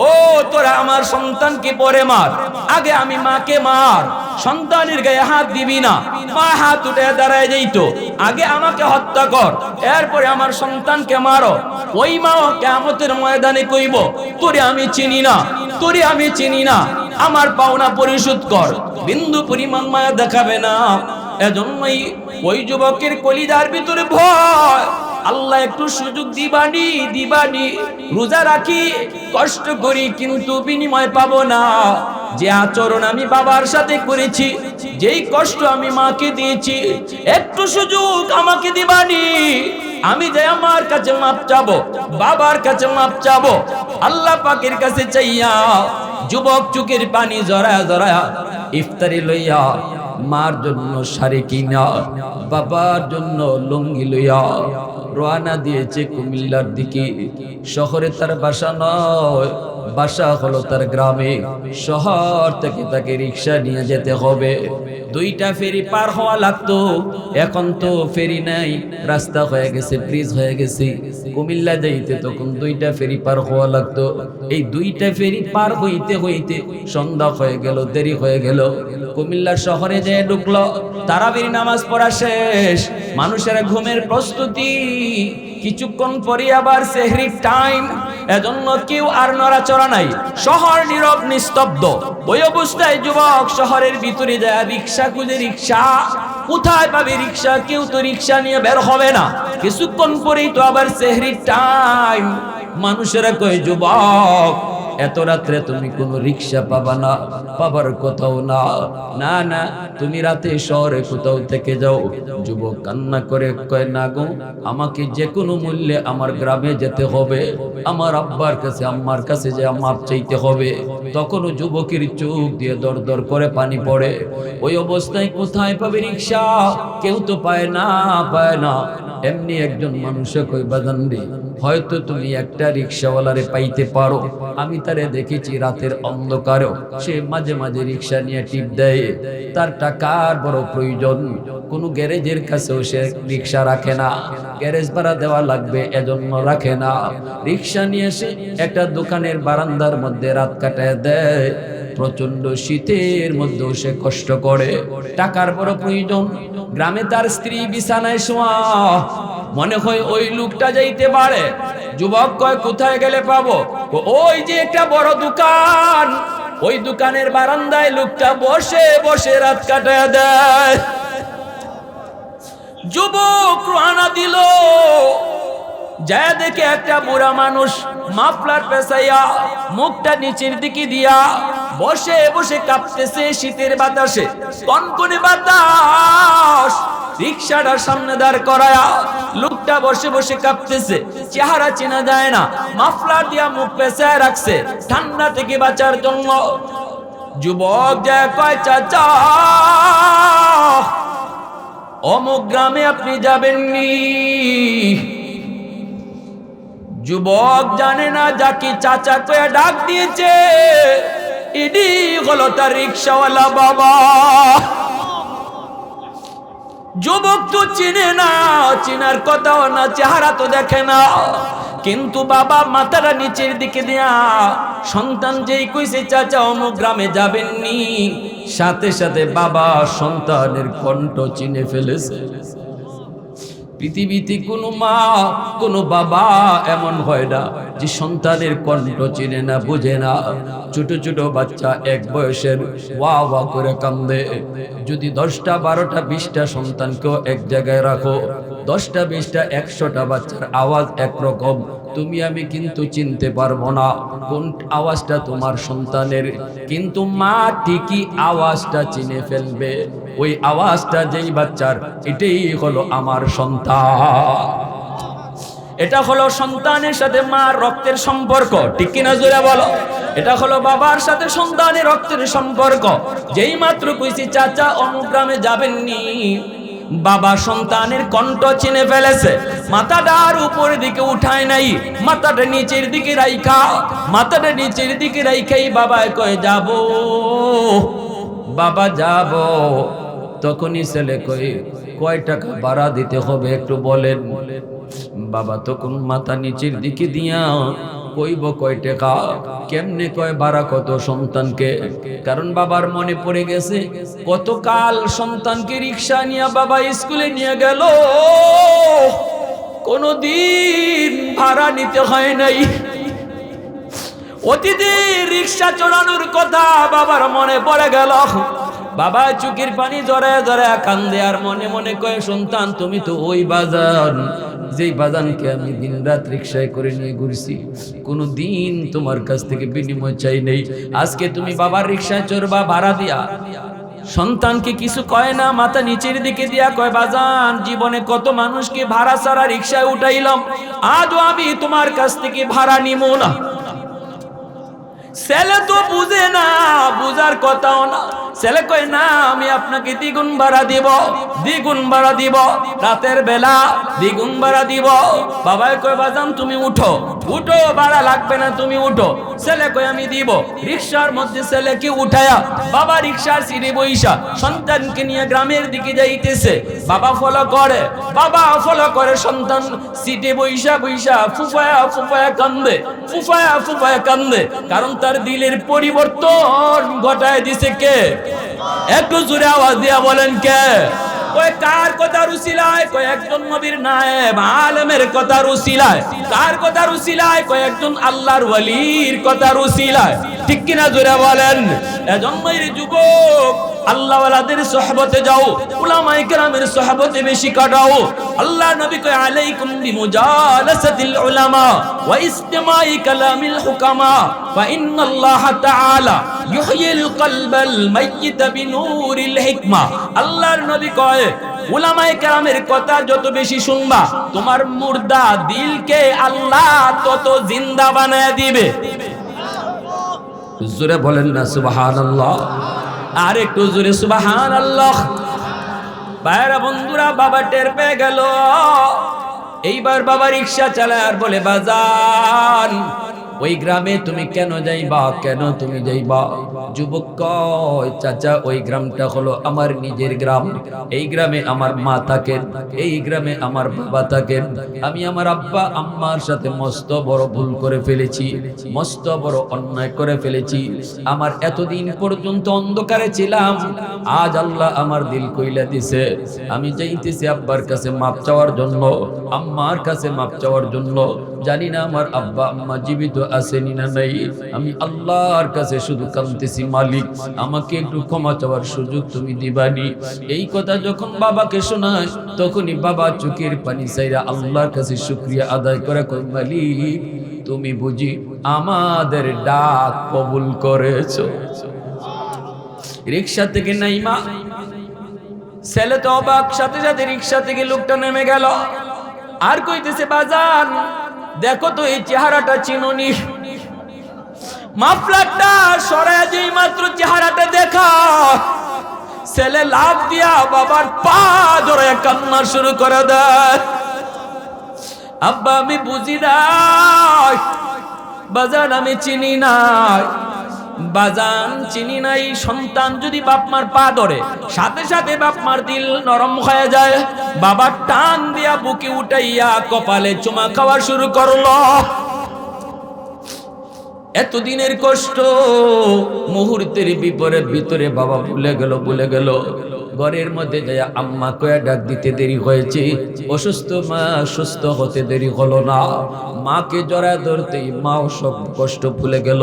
ও তোরা আমার সন্তানকে পরে মার, আগে আমি মাকে মার, সন্তানের গায়ে হাত দিবি না, মা হাত উঠে দাঁড়ায় যাইত, আগে আমাকে হত্যা কর, এরপরে আমার সন্তানকে মারো। ওই মা কিয়ামতের ময়দানে কইব তোরে আমি চিনি না, তোরে আমি চিনি না, আমার পাওনা পরিশোধ কর। বিন্দু পরিমাণ মায়া দেখাবে না। এজন্যই ওই যুবকের কলিজার ভিতরে ভয়, আল্লাহ একটু সুযোগ দিবানি, দিবানি, রোজা রাখি, কষ্ট করি, কিন্তু বিনিময় পাবো না। যে আচরণ আমি বাবার সাথে করেছি, যেই কষ্ট আমি মাকে দিয়েছি, একটু সুযোগ আমাকে দিবানি। আমি যে আমার কাছে মাপ চাবো, বাবার কাছে মাপ চাবো, আল্লাহ পাকের কাছে চাইয়া যুবক চোখের পানি জড়ায়া জড়ায়া ইফতারি লইয়া মার জন্য শাড়ি কিনা, বাবার জন্য লুঙ্গি লইয়া রওনা দিয়েছে কুমিল্লার দিকে। শহরে তার বাসা নয়, বাসা হলো তার গ্রামে। শহর থেকে তাকে রিক্সা নিয়ে যেতে হবে, 2টা ফেরি পার হওয়া লাগতো। এখন তো ফেরি নাই, রাস্তা হয়ে গেছে, ব্রিজ হয়ে গেছে। কুমিল্লা যাইতে তখন 2টা ফেরি পার হওয়া লাগতো। এই 2টা ফেরি পার হইতে হইতে সন্ধ্যা হয়ে গেল, দেরি হয়ে গেল। কুমিল্লা শহরে যেয়ে ঢুকলো, তারাবির নামাজ পড়া শেষ, মানুষের ঘুমের প্রস্তুতি, কিছুক্ষণ পরে আবার সেহরির টাইম। এজন্য কেউ আর নড়াচড়া নাই, শহর নীরব নিস্তব্ধ। ওই অবস্থায় যুবক শহরের ভিতরে যায় রিক্সা খুঁজে, রিক্সা কোথায় পাবে রিক্সা? কেউ তো রিক্সা নিয়ে বের হবে না। কিছুক্ষণ পরেই তো আবার সেহরির টাইম। মানুষেরা কয় যুবক এত রাত্রে তুমি কোনো রিক্সা পাবা না, পাবার কোথাও না, না না তুমি রাতে শহরে কোথাও থেকে যাও। যুবক কান্না করে কয় না গো, আমাকে যে কোনো মূল্যে আমার গ্রামে যেতে হবে, আমার আব্বার কাছে আম্মার কাছে যে মাপ চাইতে হবে। তখনও যুবকের চোখ দিয়ে দর দর করে পানি পড়ে। ওই অবস্থায় কোথায় পাবে রিক্সা? কেউ তো পায় না, পায় না। এমনি একজন মানুষে কই বাজান রে, হয়তো তুমি একটা রিক্সাওয়ালারে পাইতে পারো। আমি তারে দেখেছি রাতের অন্ধকারেও সে মাঝে মাঝে রিক্সা নিয়ে টিপ দেয়। তার টাকার বড় প্রয়োজন, কোনো গ্যারেজের কাছেও সে রিক্সা রাখে না, গ্যারেজ ভাড়া দেওয়া লাগবে এজন্য রাখে না। রিক্সা নিয়ে এসে একটা দোকানের বারান্দার মধ্যে রাত কাটায় দেয়। প্রচন্ড শীতের মধ্যেও সে কষ্ট করে, টাকার বড় প্রয়োজন। গ্রামে তার স্ত্রী বিছানায় শোয়া, মনে হয় ওই লোকটা যাইতে পারে। যুবক কয় কোথায় গেলে পাবো? ওই যে একটা বড় দোকান, ওই দোকানের বারান্দায় লোকটা বসে বসে রাত কাটায় দেয়। যুবক রওনা দিল, যা দেখে একটা বুড়া মানুষ মাফলার পেঁচাইয়া মুখটা নিচের দিকে দিয়া বসে বসে কাঁপতেছে শীতের বাতাসে, কনকনে বাতাস। রিক্সাটার সামনে দাঁড় করায়া লোকটা বসে বসে কাঁপতেছে, চেহারা চেনা যায় না, মাফলার দিয়া মুখ পেঁচায় রাখছে ঠান্ডা থেকে বাঁচার জন্য। যুবক যে কয় চাচা অমুক গ্রামে আপনি যাবেননি। যুবক জানে না যাকে চাচা কয়ে ডাক দিয়েছে ইডি হলো তার রিক্সাওয়ালা বাবা। যুবক তো চিনে না, চিনার কথাও না, চেহারা তো দেখে না, কিন্তু বাবা মাথাটা নিচের দিকে দেয়া সন্তান যেই কইছে চাচা অমুক গ্রামে যাবেননি, সাথে সাথে বাবা সন্তানের কণ্ঠ চিনে ফেলেছে। পৃথিবীতে কোনো মা কোনো বাবা এমন হয় না যে সন্তানের কণ্ঠ চিনে না, বুঝে না। ছোট ছোট বাচ্চা এক বয়সের ওয়া ওয়া করে কান্দে। যদি 10টা 12টা 20টা সন্তানকেও এক জায়গায় রাখো, 10টা 20টা 100টা বাচ্চার আওয়াজ একরকম, তুমি আমি কিন্তু চিনতে পারবো না কোন আওয়াজটা তোমার সন্তানের, কিন্তু মা ঠিকই আওয়াজটা চিনে ফেলবে। ওই আওয়াজটা যেই বাচ্চার, এটাই হলো আমার সন্তান। এটা হলো সন্তানের সাথে মার রক্তের সম্পর্ক, ঠিক কিনা জোরে বলো? এটা হলো বাবার সাথে সন্তানের রক্তের সম্পর্ক। যেই মাত্র কইছি চাচা অমুক গ্রামে যাবেননি, বাবা সন্তানের কণ্ঠ চিনে ফেলেছে। মাথাটা আর উপরের দিকে উঠায় নাই, মাথাটা নিচের দিকে রাইখা, মাথাটা নিচের দিকে রাইখাই বাবা কয় যাব, বাবা যাব। তখনই ছেলে কয় টাকা ভাড়া দিতে হবে একটু বলেন। বাবা তখন মাথা নিচের দিকে দিয়া কইব কয় টাকা, কেমনে কয় ভাড়া কত সন্তানকে। কারণ বাবার মনে পড়ে গেছে কতকাল সন্তানকে রিক্সা নিয়ে বাবা স্কুলে নিয়ে গেল, কোনদিন ভাড়া নিতে হয় নাই। অতীতের রিক্সা চড়ানোর কথা বাবার মনে পড়ে গেল। বাবা চোখের পানি জড়ায় জড়ায় কান্দে আর মনে মনে কয় সন্তান তুমি তো ওই বাজান যেই বাজানকে আমি দিন রাত রিক্সায় করে নিয়ে ঘুরছি, কোনো দিন তোমার কাছ থেকে বিনিময় চাই নেই। আজকে তুমি বাবার রিক্সায় চড়বা ভাড়া দিয়া। সন্তানকে কিছু কয় না, মাথা নিচের দিকে দিয়া কয় বাজান জীবনে কত মানুষকে ভাড়া ছাড়া রিক্সায় উঠাইলাম, আজও আমি তোমার কাছ থেকে ভাড়া নিব না। ছেলে তো বুঝে না, বুঝার কথাও না। ছেলে কয় না আমি আপনাকে দ্বিগুণ ভাড়া দিব, দ্বিগুণ ভাড়া দিব, রাতের বেলা দ্বিগুণ ভাড়া দিব। বাবাই কয় বাজান তুমি উঠো, উঠো, ভাড়া লাগবে না, তুমি উঠো। ছেলে কয় আমি দিব। রিক্সার মধ্যে ছেলেকে উঠায়া বাবা রিক্সার সিটে বইসা সন্তানকে নিয়ে গ্রামের দিকে যাইতেছে। বাবা ফলো করে, বাবা ফলো করে, সন্তান সিটে বইসা বইসা ফুফায়া ফুফায়া কান্দে, ফুফায়া ফুফায়া কান্দে। কারণ তার দিলের পরিবর্তন ঘটায় দিছে কে? একটু জোরে আওয়াজ দিয়া বলেন কে? কয় কার কথার উসিলায়? কয় একজন নবীর নায়েব আলেমের কথার উসিলায়। কার কথার উসিলায়? কয় একজন আল্লাহর ওয়ালির কথার উসিলায়। ঠিক কিনা জোরে বলেন? এজন্যই রে যুবক আল্লাহওয়ালাদের সোহবতে যাও, উলামায়ে কেরামের সোহবতে বেশি কাটাও। আল্লাহ নবী কয় আলাইকুম বিমুজালাসাতিল উলামা ওয়া ইসতিমাই কালামিল হুকামা ফা ইন্নাল্লাহ তাআলা ইউহয়িল কলবাল মাইয়িত বিনূরিল হিকমা। আল্লাহর নবী কয় উলামায়ে কেরামের কথা যত বেশি শুনবা তোমার মুর্দা দিলকে আল্লাহ তত জিন্দা বানায় দিবে। জোরে বলেন না সুবহানাল্লাহ? আর একটু জোরে সুবহানাল্লাহ। ভাইরা বন্ধুরা, বাবা টের পেয়ে গেল। এইবার বাবা রিক্সা চালায় আর বলে বাজান ওই গ্রামে তুমি কেন যাইবা, কেন তুমি যাইবা? যুবক কয় চাচা ওই গ্রামটা হলো আমার নিজের গ্রাম, এই গ্রামে আমার মা থাকেন, এই গ্রামে আমার বাবা থাকেন। আমি আমার আব্বা আম্মার সাথে মস্ত বড় ভুল করে ফেলেছি, মস্ত বড় অন্যায় করে ফেলেছি। আমার এতদিন পর্যন্ত অন্ধকারে ছিলাম, আজ আল্লাহ আমার দিল কইলা দিছে। আমি যাইতেছি আব্বার কাছে মাপ চাওয়ার জন্য, আম্মার কাছে মাপ চাওয়ার জন্য। জানি না আমার আব্বা আম্মা জীবিত আছেনি না নাই, আমি আল্লাহর কাছে শুধু কাঁদতেছি মালিক আমাকে একটু ক্ষমা চাওয়ার সুযোগ তুমি দিবানি। এই কথা যখন বাবাকে শোনায় তখনই বাবা চোখের পানি ছাইরা আল্লাহর কাছে শুকরিয়া আদায় করে কই মালিক তুমি বুঝি আমাদের ডাক কবুল করেছো। রিক্সা থেকে নাইমা ছেলে তো অবাক, সাথে সাথে রিক্সা থেকে লোকটা নেমে গেল আর কইতেছে বাজান দেখো তো এই চেহারাটা চিনুনি। মাফলারটা সরায় যেই মাত্র চেহারাটা দেখা, ছেলে লাফ দিয়া বাবার পা ধরে কান্না শুরু করে দেয়। আব্বা আমি বুঝি নাই, বাজান আমি চিনি নাই, বাজান চিনি নাই। সন্তান যদি বাপ মার পা ধরে সাথে সাথে বাপ মার দিল নরম হয়ে যায়। বাবা টান দিয়া বুকে উঠাইয়া কপালে চুমা খাওয়া শুরু করলো। এতদিনের কষ্ট মুহূর্তের ভিতরে বাবা ভুলে গেল। ঘরের মধ্যে যায় আম্মা কয়া ডাক দিতে দেরি হয়েছে। অসুস্থ মা সুস্থ হতে দেরি হলো না। মাকে জড়ায় ধরতেই মাও সব কষ্ট ভুলে গেল।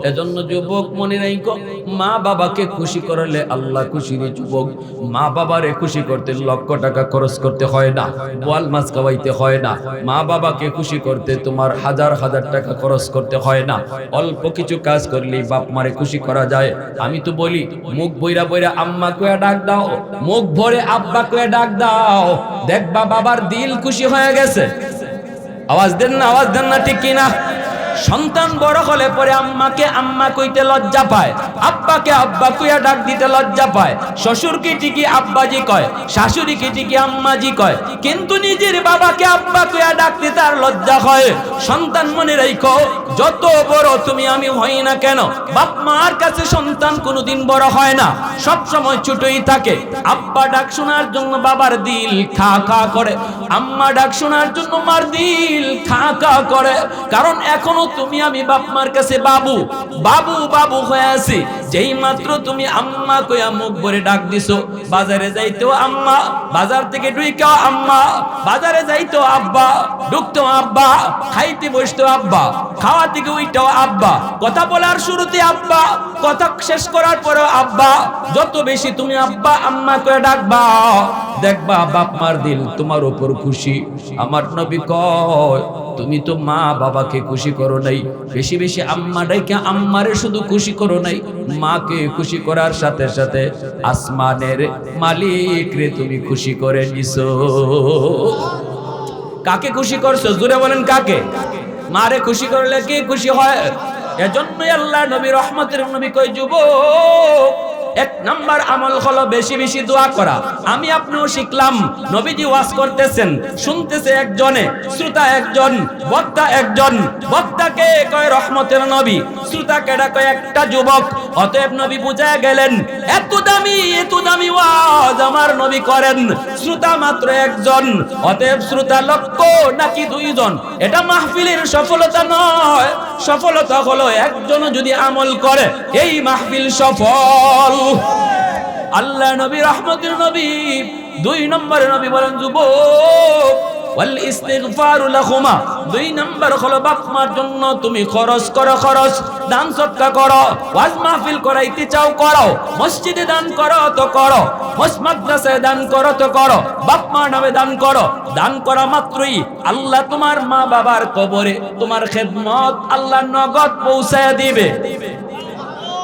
এজন্য যুবক মনে রাখো, মা বাবাকে খুশি করলে আল্লাহ খুশি রে যুবক। মা বাবারে খুশি করতে লক্ষ টাকা খরচ করতে হয় না, বোয়াল মাছ খাওয়াইতে হয় না। মা বাবাকে খুশি করতে তোমার হাজার হাজার টাকা খরচ করতে হয় না। অল্প কিছু কাজ করলেই বাপ মারে খুশি করা যায়। আমি তো বলি, মুখ বইরা বইরা আম্মা কয়া ডাক দাও, মুখ ভরে আব্বা কয়া ডাক দাও, দেখবা বাবার দিল খুশি হয়ে গেছে। আওয়াজ দেন না, ঠিক কিনা? সন্তান বড় হলে পরে আম্মাকে আম্মা কইতে লজ্জা পায়, আব্বাকে আব্বা কইয়া ডাক দিতে লজ্জা পায়। শ্বশুরকে ঠিকই আব্বাজি কয়, শাশুড়িকে ঠিকই আম্মাজি কয়, কিন্তু নিজের বাবাকে আব্বা কইয়া ডাকতে তার লজ্জা হয়। সন্তান মনে রাখো, যত বড় তুমি আমি হই না কেন, বাপ মার কাছে সন্তান কোনোদিন বড় হয় না, সব সময় ছোটই থাকে। আব্বা ডাক শোনার জন্য বাবার দিল খা খা করে, আম্মা ডাক শোনার জন্য মার দিল খা খা করে। কারণ এখনো তুমি আমি বাপ মার কাছে বাবু বাবু বাবু হয়ে আছি। যেই মাত্র তুমি আম্মা কইয়া মুখ ভরে ডাক দিছো, বাজারে যাইতো আম্মা, বাজার থেকে ঢুইকাও আম্মা, বাজারে যাইতো আব্বা, ঢুকতো আব্বা, খাইতে বসতো আব্বা, খাওয়া থেকে উইটাও আব্বা, কথা বলার শুরুতে আব্বা, কথা শেষ করার পরেও আব্বা। যত বেশি তুমি আব্বা আম্মা কইয়া ডাকবা, দেখবা বাপ মার দিল তোমার উপর খুশি। আমার নবী কয়, তুমি তো মা বাবাকে খুশি করো নাই, বেশি বেশি আম্মা ডাইকা আম্মারে শুধু খুশি করো নাই, মাকে খুশি করার সাথে সাথে আসমানের মালিক রে তুমি খুশি করে নিছো। কাকে খুশি করছো? জোরে বলেন কাকে? মারে খুশি করলে কে খুশি হয়? এজন্যই আল্লাহ নবী রহমতের নবী কই, যুবক এক নাম্বার আমল হলো বেশি বেশি দোয়া করা। আমি আপনিও শিখলাম, নবীজি ওয়াজ করতেছেন, শুনতেছে একজনে, শ্রোতা একজন, বক্তা একজন। বক্তাকে কয় রহমতের নবী, শ্রোতাকে কয় একটা যুবক। অতএব নবী বুঝায় গেলেন, এত দামি ওয়াজ আমার নবী করেন, শ্রোতা মাত্র একজন। অতএব শ্রোতা লক্ষ নাকি দুইজন, এটা মাহফিলের সফলতা নয়। সফলতা হলো একজনও যদি আমল করে, এই মাহফিল সফল। আল্লাহ নবী রহমতের নবী 2 নম্বরে নবী বলেন, যুবক ওয়াল ইস্তিগফারু লাহুমা, 2 নম্বর হলো বাপ মার জন্য তুমি খরচ করো, খরচ দান সদকা করো। ওয়াজ মাহফিল করাইতে চাও করো, মসজিদে দান করো তো করো, মাদ্রাসায় দান করো তো করো, বাপ মার নামে দান করো। দান করা মাত্রই আল্লাহ তোমার মা বাবার কবরে তোমার খেদমত আল্লাহ নগদ পৌঁছায় দিবে।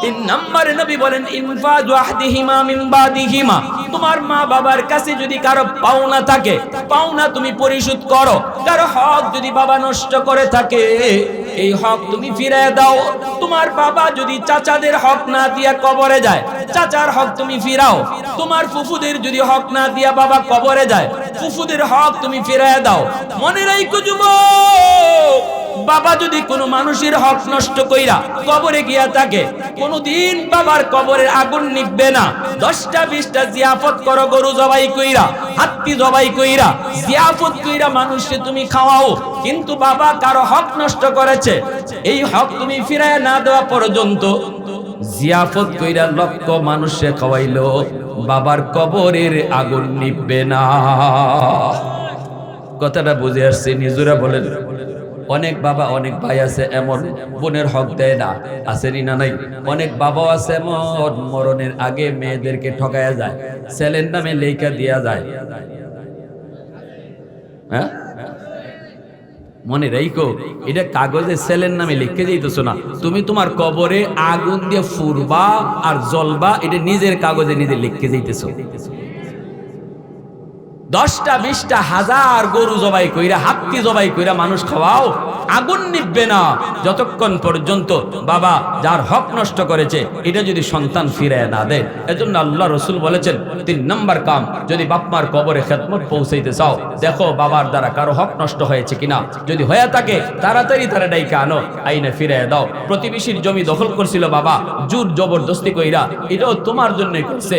3 নম্বরে নবী বলেন, ইনফাজু আহদিহিমা মিন বাদিহিমা, তোমার মা বাবার কাছে যদি কারো পাওনা থাকে, পাওনা তুমি পরিশোধ করো। কারো হক যদি বাবা নষ্ট করে থাকে, এই হক তুমি ফিরিয়ে দাও। তোমার বাবা যদি চাচাদের হক না দিয়া কবরে যায়, চাচার হক তুমি ফিরাও। তোমার ফুফুদের যদি হক না দিয়া বাবা কবরে যায়, ফুফুদের হক তুমি ফিরিয়ে দাও। মনে রাখো যুবক, বাবা যদি কোনো মানুষের হক নষ্ট কইরা কবরে গিয়া থাকে, কোনদিন বাবার কবরের আগুন নিভবে না। 10টা 20টা জিয়াফত করো, গরু জবাই কইরা, হাতি জবাই কইরা, জিয়াফত কইরা মানুষকে তুমি খাওয়াও, কিন্তু বাবা কারো হক নষ্ট করেছে, এই হক তুমি ফিরায় না দেওয়া পর্যন্ত জিয়াফত কইরা লক্ষ মানুষে খাওয়াইলো, বাবার কবরের আগুন নিভবে না। কথাটা বুঝে আসছে? নিজুরা বলেন। অনেক বাবা অনেক ভাই আছে এমন বোনের হক দেয় না, আছে না নাই? অনেক বাবা আছে এমন মরণের আগে মেয়েদেরকে ঠকায়া যায়, ছেলের নামে লেখা দিয়া যায়। হ্যাঁ, মনে রাখো, এটা কাগজে ছেলের নামে লিখে দিতেছো না, তুমি তোমার কবরে আগুন দিয়ে ফুরবা আর জ্বলবা, এটা নিজের কাগজে নিজে লিখে দিতেছো। 10টা 20টা হাজার গরু জবাই কইরা, হাত্তি জবাই কইরা মানুষ খাওয়াও, আগুন নিববে না যতক্ষণ পর্যন্ত বাবা যার হক নষ্ট করেছে এটা যদি সন্তান ফিরে না দেয়। এজন্য আল্লাহ রসুল বলেছেন 3 নম্বর কাম, যদি বাপমার কবরে খেদমত পৌঁছাইতে চাও, দেখো বাবার দ্বারা কারো হক নষ্ট হয়েছে কিনা। যদি হয়ে থাকে তাড়াতাড়ি তারা ডাইকা আনো, আইনে ফিরে দাও। প্রতিবেশীর জমি দখল করছিল বাবা, জোর জবরদস্তি কইরা, এটাও তোমার জন্যই করছে।